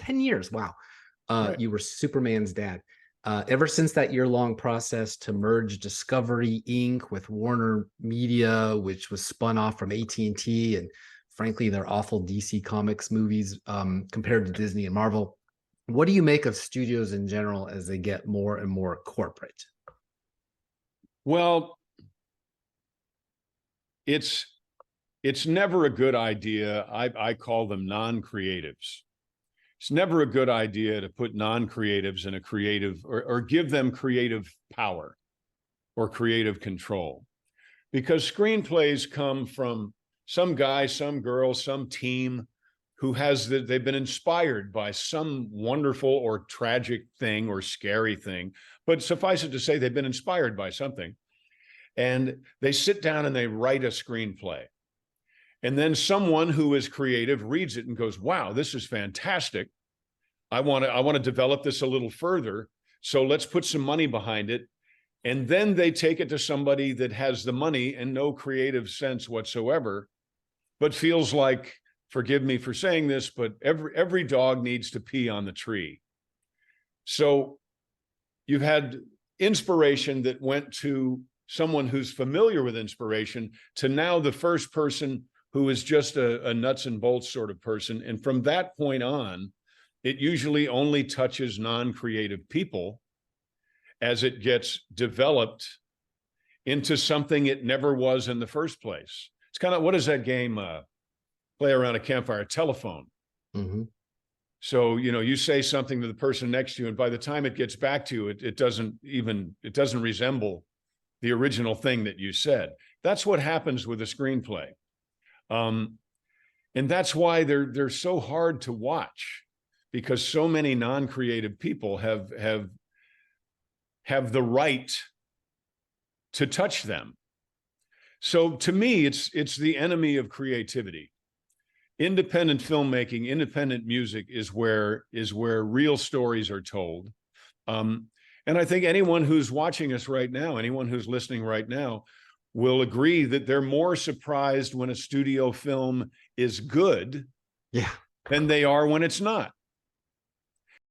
10 years. Wow. Right. You were Superman's dad. Ever since that year-long process to merge Discovery Inc. with Warner Media, which was spun off from AT&T, and frankly, their awful DC Comics movies compared to Disney and Marvel, what do you make of studios in general as they get more and more corporate? Well, it's never a good idea. I call them non-creatives. It's never a good idea to put non-creatives in a creative or give them creative power or creative control, because screenplays come from some guy, some girl, some team who they've been inspired by some wonderful or tragic thing or scary thing, but suffice it to say, they've been inspired by something. And they sit down and they write a screenplay. And then someone who is creative reads it and goes, wow, this is fantastic. I want to develop this a little further. So let's put some money behind it. And then they take it to somebody that has the money and no creative sense whatsoever, but feels like, forgive me for saying this, but every dog needs to pee on the tree. So you've had inspiration that went to someone who's familiar with inspiration to now the first person who is just a nuts and bolts sort of person. And from that point on, it usually only touches non-creative people as it gets developed into something it never was in the first place. It's kind of, what is that game, play around a campfire, telephone. Mm-hmm. So, you say something to the person next to you, and by the time it gets back to you, it doesn't resemble the original thing that you said. That's what happens with a screenplay. And that's why they're so hard to watch, because so many non-creative people have the right to touch them. So to me, it's the enemy of creativity. Independent filmmaking, independent music is where real stories are told. And I think anyone who's watching us right now, anyone who's listening right now, will agree that they're more surprised when a studio film is good, yeah, than they are when it's not.